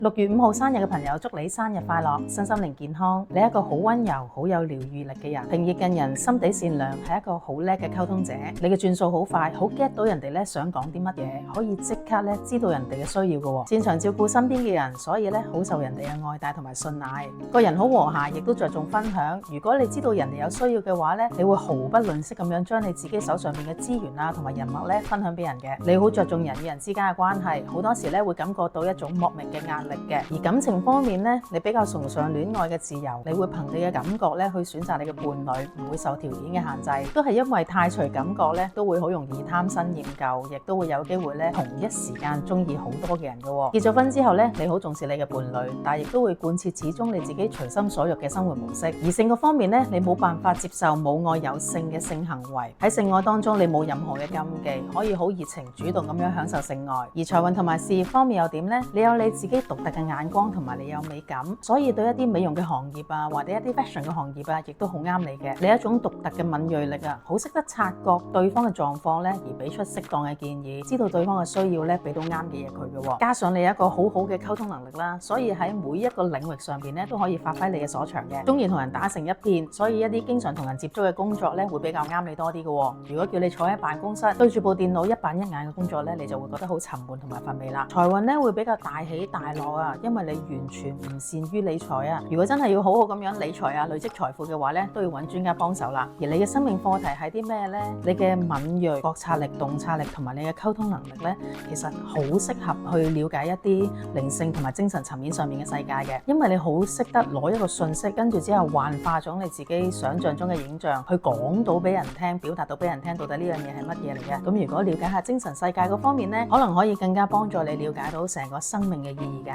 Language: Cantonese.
6月5號生日嘅朋友，祝你生日快樂，身心靈健康。你係一個好溫柔、好有療愈力嘅人，平易近人，心地善良，係一個好叻嘅溝通者。你嘅轉數好快，好 get 到人哋咧想講啲乜嘢，可以即刻咧知道人哋嘅需要嘅。擅長照顧身邊嘅人，所以咧好受人哋嘅愛戴同埋信賴。個人好和諧，亦都着重分享。如果你知道人哋有需要嘅話咧，你會毫不吝嗇咁樣將你自己手上面嘅資源啊同埋人脈咧分享俾人嘅。你好着重人與人之間嘅關係，好多時咧會感覺到一種莫名嘅壓力嘅。而感情方面咧，你比較崇尚戀愛嘅自由，你會憑你嘅感覺咧去選擇你嘅伴侶，唔會受條件嘅限制。都係因為太隨感覺咧，都會好容易貪新厭舊，亦都會有機會咧同一時間中意好多嘅人嘅。結咗婚之後咧，你好重視你嘅伴侶，但係亦都會貫徹始終你自己隨心所欲嘅生活模式。而性嘅方面咧，你冇辦法接受冇愛有性嘅性行為，喺性愛當中你冇任何嘅禁忌，可以好熱情主動咁樣享受性愛。而財運同埋事業方面又點呢？你有你自己獨特嘅眼光同埋你有美感，所以對一啲美容嘅行業啊，或者一啲 fashion 嘅行業啊，亦都好啱你嘅。你有一種獨特嘅敏銳力啊，好識得察覺對方嘅狀況咧，而俾出適當嘅建議，知道對方嘅需要咧，俾到啱嘅嘢佢嘅。加上你有一個好好嘅溝通能力啦，所以喺每一個領域上邊咧都可以發揮你嘅所長嘅。中意同人打成一片，所以一啲經常同人接觸嘅工作咧，會比較啱你多啲嘅。如果叫你坐喺辦公室對住部電腦一板一眼嘅工作咧，你就會覺得好沉悶同埋乏味啦。財運咧會比較大起大落啊，因為你完全唔善於理財啊。如果真係要好好咁樣理財啊，累積財富嘅話咧，都要揾專家幫手啦。而你嘅生命課題係啲咩呢？你嘅敏銳、覺察力、洞察力同埋你嘅溝通能力咧，其實好適合去了解一啲靈性同埋精神層面上面嘅世界嘅，因為你好識得攞一個信息，跟住之後幻化咗你自己想象中嘅影像，去講到俾人聽，表達到俾人聽，到底呢樣嘢係乜嘢嚟嘅。咁如果了解下精神世界嗰方面呢，可能可以更加幫助你了解到成個生命嘅意義㗎。